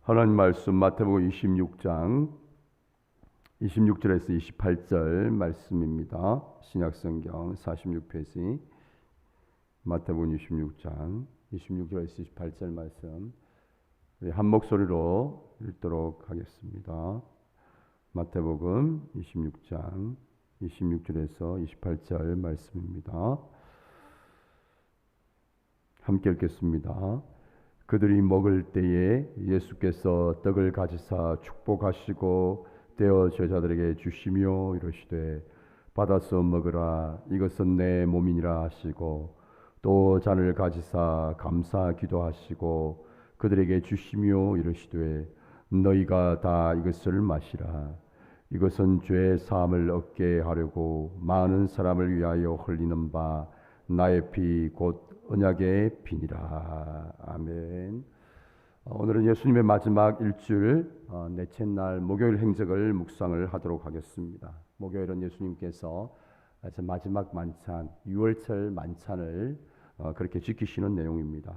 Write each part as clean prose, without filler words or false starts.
하나님 말씀 마태복음 26장 26절에서 28절 말씀입니다. 신약성경 46페이지 마태복음 26장 26절에서 28절 말씀 한 목소리로 읽도록 하겠습니다. 마태복음 26장 26절에서 28절 말씀입니다. 함께 읽겠습니다. 그들이 먹을 때에 예수께서 떡을 가지사 축복하시고 떼어 제자들에게 주시며 이르시되 받아서 먹으라 이것은 내 몸이니라 하시고 또 잔을 가지사 감사 기도하시고 그들에게 주시며 이르시되 너희가 다 이것을 마시라 이것은 죄 사함을 얻게 하려고 많은 사람을 위하여 흘리는 바 나의 피 곧 언약의 피니라. 아멘. 오늘은 예수님의 마지막 일주일 넷째 날 목요일 행적을 묵상을 하도록 하겠습니다. 목요일은 예수님께서 마지막 만찬, 유월절 만찬을 그렇게 지키시는 내용입니다.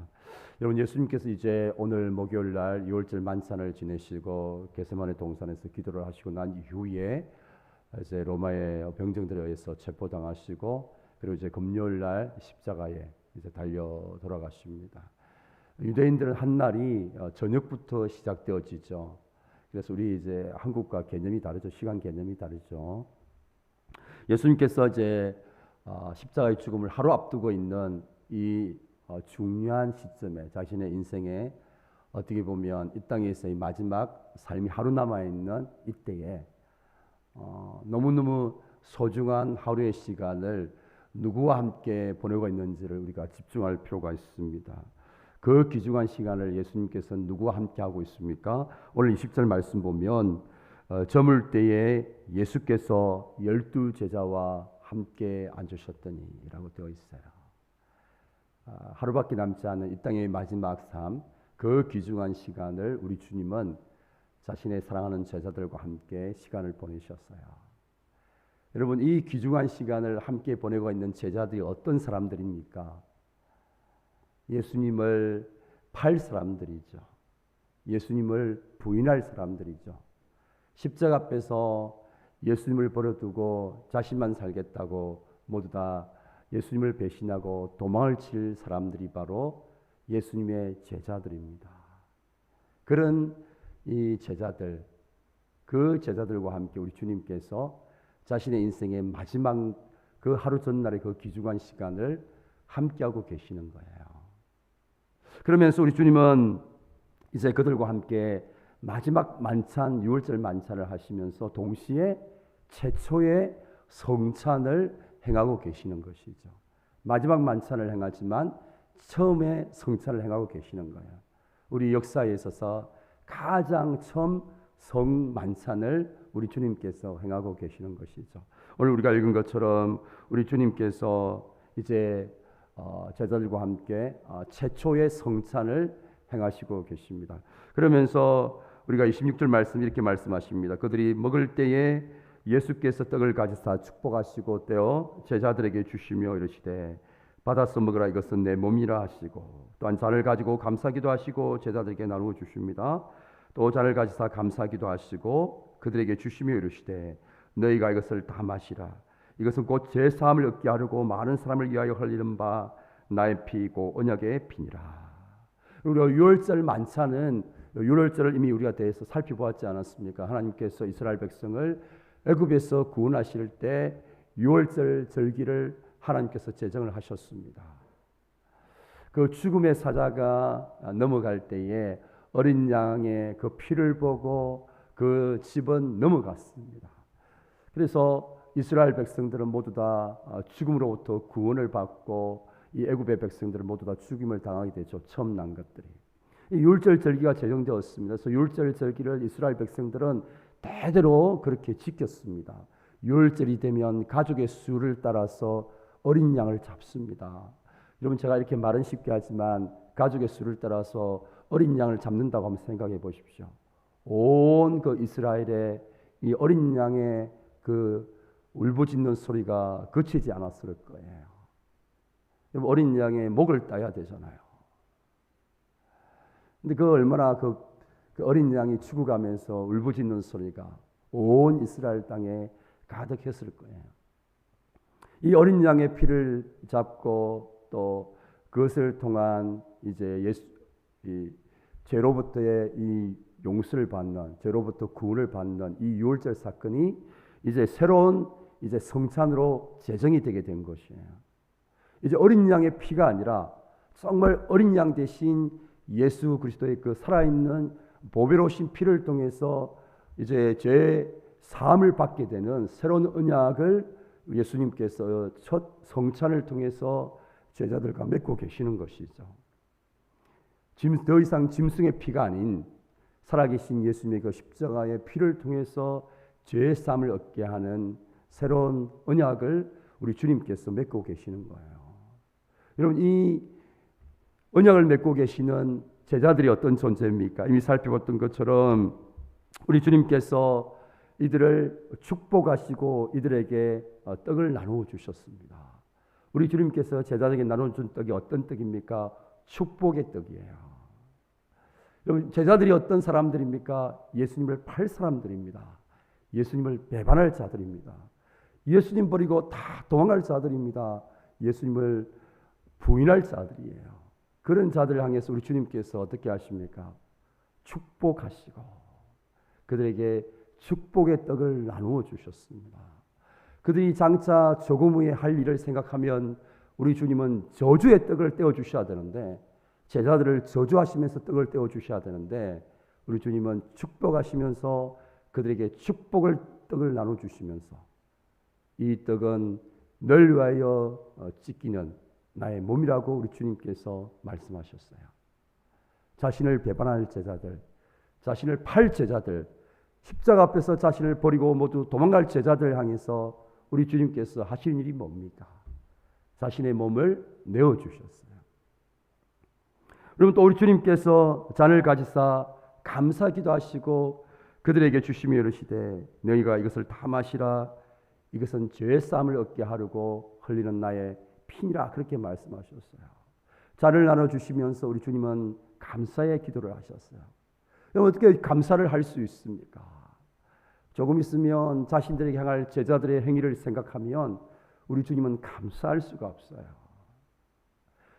여러분, 예수님께서 이제 오늘 목요일 날 유월절 만찬을 지내시고 겟세마네 동산에서 기도를 하시고 난 이후에 이제 로마의 병정들에 의해서 체포당하시고 그리고 이제 금요일 날 십자가에 이제 달려 돌아가십니다. 유대인들은 한 날이 저녁부터 시작되어지죠. 그래서 우리 이제 한국과 개념이 다르죠. 시간 개념이 다르죠. 예수님께서 이제 십자가의 죽음을 하루 앞두고 있는 이 중요한 시점에 자신의 인생에 어떻게 보면 이 땅에서의 마지막 삶이 하루 남아 있는 이때에 너무너무 소중한 하루의 시간을 누구와 함께 보내고 있는지를 우리가 집중할 필요가 있습니다. 그 귀중한 시간을 예수님께서는 누구와 함께 하고 있습니까? 오늘 20절 말씀 보면 저물 때에 예수께서 12제자와 함께 앉으셨더니 라고 되어 있어요. 하루밖에 남지 않은 이 땅의 마지막 삶, 그 귀중한 시간을 우리 주님은 자신의 사랑하는 제자들과 함께 시간을 보내셨어요. 여러분, 이 귀중한 시간을 함께 보내고 있는 제자들이 어떤 사람들입니까? 예수님을 팔 사람들이죠. 예수님을 부인할 사람들이죠. 십자가 앞에서 예수님을 버려두고 자신만 살겠다고 모두 다 예수님을 배신하고 도망을 칠 사람들이 바로 예수님의 제자들입니다. 그런 이 제자들, 그 제자들과 함께 우리 주님께서 자신의 인생의 마지막 그 하루 전날의 그 귀중한 시간을 함께하고 계시는 거예요. 그러면서 우리 주님은 이제 그들과 함께 마지막 만찬, 유월절 만찬을 하시면서 동시에 최초의 성찬을 행하고 계시는 것이죠. 마지막 만찬을 행하지만 처음에 성찬을 행하고 계시는 거예요. 우리 역사에 있어서 가장 처음 성만찬을 우리 주님께서 행하고 계시는 것이죠. 오늘 우리가 읽은 것처럼 우리 주님께서 이제 제자들과 함께 최초의 성찬을 행하시고 계십니다. 그러면서 우리가 26절 말씀 이렇게 말씀하십니다. 그들이 먹을 때에 예수께서 떡을 가지사 축복하시고 떼어 제자들에게 주시며 이르시되 받아서 먹으라 이것은 내 몸이라 하시고 또한 잔을 가지고 감사기도 하시고 제자들에게 나누어 주십니다. 또 잔을 가지사 감사기도 하시고 그들에게 주시며 이르시되 너희가 이것을 다 마시라 이것은 곧 제 사함을 얻게 하려고 많은 사람을 위하여 흘리는 바 나의 피고 언약의 피니라. 우리가 유월절 만찬은 유월절을 이미 우리가 대해서 살펴보았지 않았습니까? 하나님께서 이스라엘 백성을 애굽에서 구원하실 때 유월절 절기를 하나님께서 제정을 하셨습니다. 그 죽음의 사자가 넘어갈 때에 어린 양의 그 피를 보고 그 집은 넘어갔습니다. 그래서 이스라엘 백성들은 모두 다 죽음으로부터 구원을 받고 이 애굽의 백성들은 모두 다 죽임을 당하게 되죠. 처음 난 것들이. 이 율절 절기가 제정되었습니다. 그래서 율절 절기를 이스라엘 백성들은 대대로 그렇게 지켰습니다. 율절이 되면 가족의 수를 따라서 어린 양을 잡습니다. 여러분, 제가 이렇게 말은 쉽게 하지만 가족의 수를 따라서 어린 양을 잡는다고 한번 생각해 보십시오. 온 그 이스라엘의 이 어린 양의 그 울부짖는 소리가 그치지 않았을 거예요. 여러분, 어린 양의 목을 따야 되잖아요. 근데 그 얼마나 그 그 어린 양이 죽어가면서 울부짖는 소리가 온 이스라엘 땅에 가득했을 거예요. 이 어린 양의 피를 잡고 또 그것을 통한 이제 이 죄로부터의 이 용서를 받는, 죄로부터 구원을 받는 이 유월절 사건이 이제 새로운 이제 성찬으로 제정이 되게 된 것이에요. 이제 어린 양의 피가 아니라 정말 어린 양 대신 예수 그리스도의 그 살아있는 보배로우신 피를 통해서 이제 죄 사함을 받게 되는 새로운 언약을 예수님께서 첫 성찬을 통해서 제자들과 맺고 계시는 것이죠. 더 이상 짐승의 피가 아닌 살아계신 예수님의 그 십자가의 피를 통해서 죄 사함을 얻게 하는 새로운 언약을 우리 주님께서 맺고 계시는 거예요. 여러분, 이 언약을 맺고 계시는 제자들이 어떤 존재입니까? 이미 살펴봤던 것처럼 우리 주님께서 이들을 축복하시고 이들에게 떡을 나누어 주셨습니다. 우리 주님께서 제자들에게 나눠준 떡이 어떤 떡입니까? 축복의 떡이에요. 여러분, 제자들이 어떤 사람들입니까? 예수님을 팔 사람들입니다. 예수님을 배반할 자들입니다. 예수님 버리고 다 도망갈 자들입니다. 예수님을 부인할 자들이에요. 그런 자들을 향해서 우리 주님께서 어떻게 하십니까? 축복하시고 그들에게 축복의 떡을 나누어 주셨습니다. 그들이 장차 조금 후에 할 일을 생각하면 우리 주님은 저주의 떡을 떼어 주셔야 되는데, 제자들을 저주하시면서 떡을 떼어 주셔야 되는데, 우리 주님은 축복하시면서 그들에게 축복을 떡을 나눠 주시면서 이 떡은 널 위하여 찢기는 나의 몸이라고 우리 주님께서 말씀하셨어요. 자신을 배반할 제자들, 자신을 팔 제자들, 십자가 앞에서 자신을 버리고 모두 도망갈 제자들을 향해서 우리 주님께서 하시는 일이 뭡니까? 자신의 몸을 내어주셨어요. 여러분, 또 우리 주님께서 잔을 가지사 감사 기도하시고 그들에게 주시며 이르시되 너희가 이것을 다 마시라. 이것은 죄 사함을 얻게 하려고 흘리는 나의 피니라. 그렇게 말씀하셨어요. 잔을 나눠주시면서 우리 주님은 감사의 기도를 하셨어요. 여러분, 어떻게 감사를 할 수 있습니까? 조금 있으면 자신들에게 향할 제자들의 행위를 생각하면 우리 주님은 감사할 수가 없어요.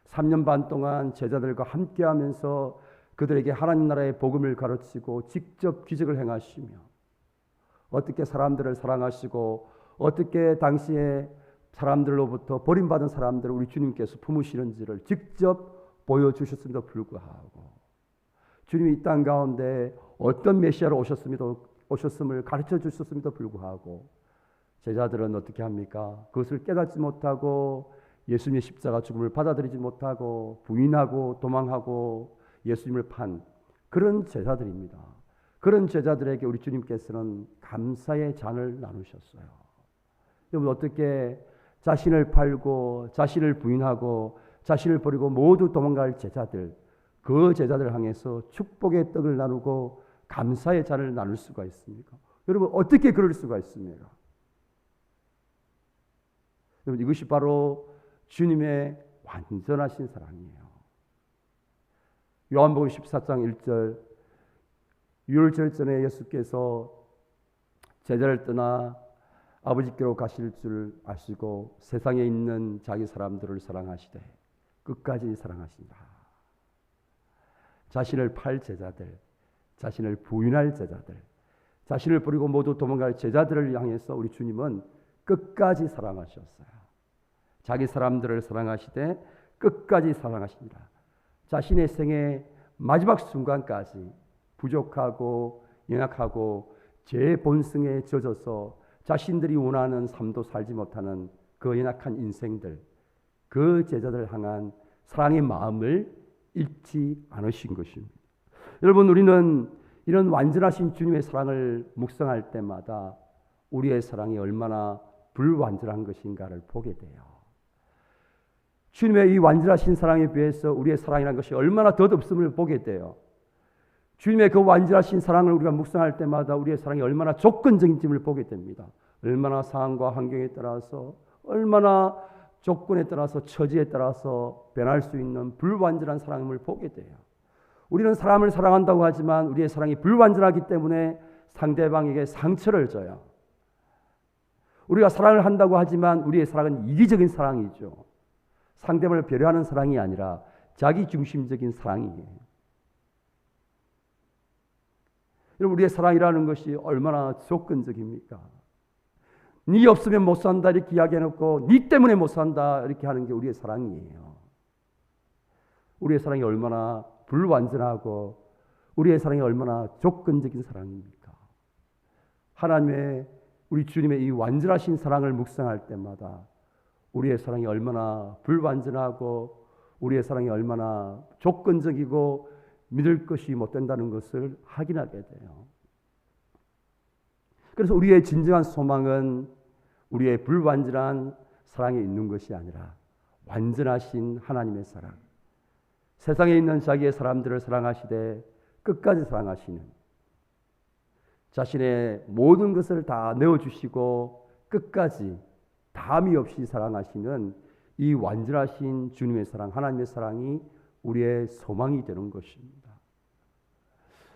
3년 반 동안 제자들과 함께하면서 그들에게 하나님 나라의 복음을 가르치고 직접 기적을 행하시며 어떻게 사람들을 사랑하시고 어떻게 당시에 사람들로부터 버림받은 사람들을 우리 주님께서 품으시는지를 직접 보여주셨음에도 불구하고 주님이 이 땅 가운데 어떤 메시아로 오셨음을 가르쳐 주셨음에도 불구하고 제자들은 어떻게 합니까? 그것을 깨닫지 못하고 예수님의 십자가 죽음을 받아들이지 못하고 부인하고 도망하고 예수님을 판 그런 제자들입니다. 그런 제자들에게 우리 주님께서는 감사의 잔을 나누셨어요. 여러분, 어떻게 자신을 팔고 자신을 부인하고 자신을 버리고 모두 도망갈 제자들, 그 제자들을 향해서 축복의 떡을 나누고 감사의 잔을 나눌 수가 있습니까? 여러분, 어떻게 그럴 수가 있습니까? 여러분, 이것이 바로 주님의 완전하신 사랑이에요. 요한복음 14장 1절, 유월절 전에 예수께서 제자를 떠나 아버지께로 가실 줄 아시고 세상에 있는 자기 사람들을 사랑하시되 끝까지 사랑하신다. 자신을 팔 제자들, 자신을 부인할 제자들, 자신을 버리고 모두 도망갈 제자들을 향해서 우리 주님은 끝까지 사랑하셨어요. 자기 사람들을 사랑하시되 끝까지 사랑하신다. 자신의 생애 마지막 순간까지 부족하고 연약하고 죄의 본성에 젖어서 자신들이 원하는 삶도 살지 못하는 그 연약한 인생들, 그 제자들 향한 사랑의 마음을 잃지 않으신 것입니다. 여러분, 우리는 이런 완전하신 주님의 사랑을 묵상할 때마다 우리의 사랑이 얼마나 불완전한 것인가를 보게 돼요. 주님의 이 완전하신 사랑에 비해서 우리의 사랑이라는 것이 얼마나 덧없음을 보게 돼요. 주님의 그 완전하신 사랑을 우리가 묵상할 때마다 우리의 사랑이 얼마나 조건적인지를 보게 됩니다. 얼마나 상황과 환경에 따라서, 얼마나 조건에 따라서, 처지에 따라서 변할 수 있는 불완전한 사랑을 보게 돼요. 우리는 사람을 사랑한다고 하지만 우리의 사랑이 불완전하기 때문에 상대방에게 상처를 줘요. 우리가 사랑을 한다고 하지만 우리의 사랑은 이기적인 사랑이죠. 상대방을 배려하는 사랑이 아니라 자기중심적인 사랑이에요. 여러분, 우리의 사랑이라는 것이 얼마나 조건적입니까? 네 없으면 못 산다 이렇게 이야기해놓고 네 때문에 못 산다 이렇게 하는 게 우리의 사랑이에요. 우리의 사랑이 얼마나 불완전하고 우리의 사랑이 얼마나 조건적인 사랑입니까? 하나님의 우리 주님의 이 완전하신 사랑을 묵상할 때마다 우리의 사랑이 얼마나 불완전하고 우리의 사랑이 얼마나 조건적이고 믿을 것이 못 된다는 것을 확인하게 돼요. 그래서 우리의 진정한 소망은 우리의 불완전한 사랑에 있는 것이 아니라 완전하신 하나님의 사랑, 세상에 있는 자기의 사람들을 사랑하시되 끝까지 사랑하시는, 자신의 모든 것을 다 내어주시고 끝까지 담이 없이 사랑하시는 이 완전하신 주님의 사랑, 하나님의 사랑이 우리의 소망이 되는 것입니다.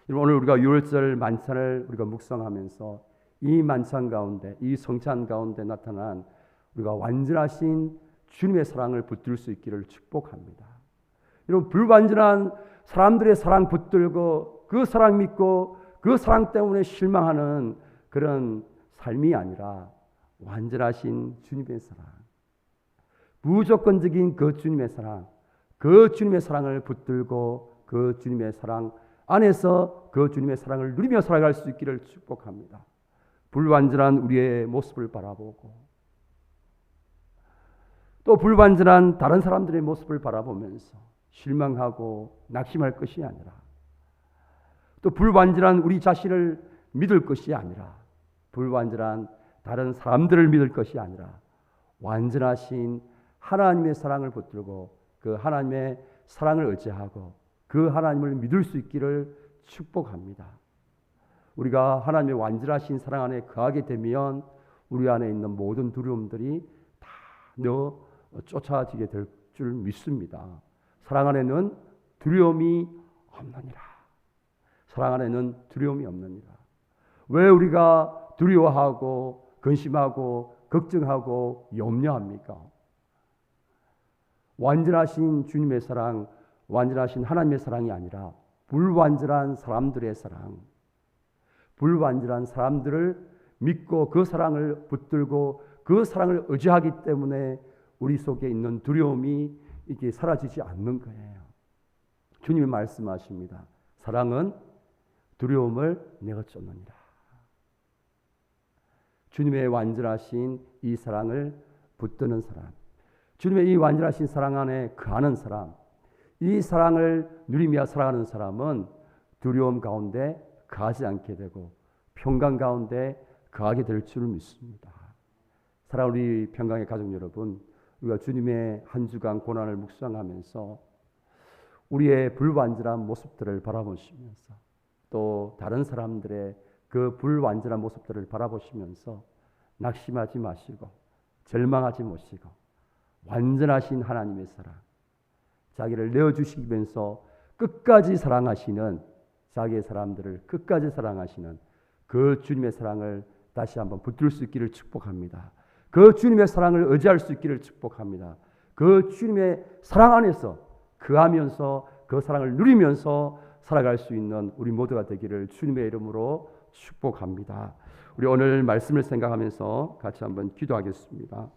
오늘 우리가 유월절 만찬을 우리가 묵상하면서 이 만찬 가운데, 이 성찬 가운데 나타난 우리가 완전하신 주님의 사랑을 붙들 수 있기를 축복합니다. 여러분, 불완전한 사람들의 사랑 붙들고 그 사랑 믿고 그 사랑 때문에 실망하는 그런 삶이 아니라 완전하신 주님의 사랑, 무조건적인 그 주님의 사랑, 그 주님의 사랑을 붙들고 그 주님의 사랑 안에서 그 주님의 사랑을 누리며 살아갈 수 있기를 축복합니다. 불완전한 우리의 모습을 바라보고 또 불완전한 다른 사람들의 모습을 바라보면서 실망하고 낙심할 것이 아니라, 또 불완전한 우리 자신을 믿을 것이 아니라, 불완전한 다른 사람들을 믿을 것이 아니라 완전하신 하나님의 사랑을 붙들고 그 하나님의 사랑을 의지하고 그 하나님을 믿을 수 있기를 축복합니다. 우리가 하나님의 완전하신 사랑 안에 거하게 되면 우리 안에 있는 모든 두려움들이 다 쫓아지게 될 줄 믿습니다. 사랑 안에는 두려움이 없느니라. 사랑 안에는 두려움이 없느니라. 왜 우리가 두려워하고 근심하고 걱정하고 염려합니까? 완전하신 주님의 사랑, 완전하신 하나님의 사랑이 아니라 불완전한 사람들의 사랑, 불완전한 사람들을 믿고 그 사랑을 붙들고 그 사랑을 의지하기 때문에 우리 속에 있는 두려움이 이게 사라지지 않는 거예요. 주님이 말씀하십니다. 사랑은 두려움을 내어 쫓느니라. 주님의 완전하신 이 사랑을 붙드는 사람, 주님의 이 완전하신 사랑 안에 거하는 사람, 이 사랑을 누리며 살아가는 사람은 두려움 가운데 거하지 않게 되고 평강 가운데 거하게 될 줄 믿습니다. 사랑하는 우리 평강의 가족 여러분, 우리가 주님의 한 주간 고난을 묵상하면서 우리의 불완전한 모습들을 바라보시면서 또 다른 사람들의 그 불완전한 모습들을 바라보시면서 낙심하지 마시고 절망하지 마시고 완전하신 하나님의 사랑, 자기를 내어주시면서 끝까지 사랑하시는, 자기의 사람들을 끝까지 사랑하시는 그 주님의 사랑을 다시 한번 붙들 수 있기를 축복합니다. 그 주님의 사랑을 의지할 수 있기를 축복합니다. 그 주님의 사랑 안에서 거하면서 그 사랑을 누리면서 살아갈 수 있는 우리 모두가 되기를 주님의 이름으로 축복합니다. 우리 오늘 말씀을 생각하면서 같이 한번 기도하겠습니다.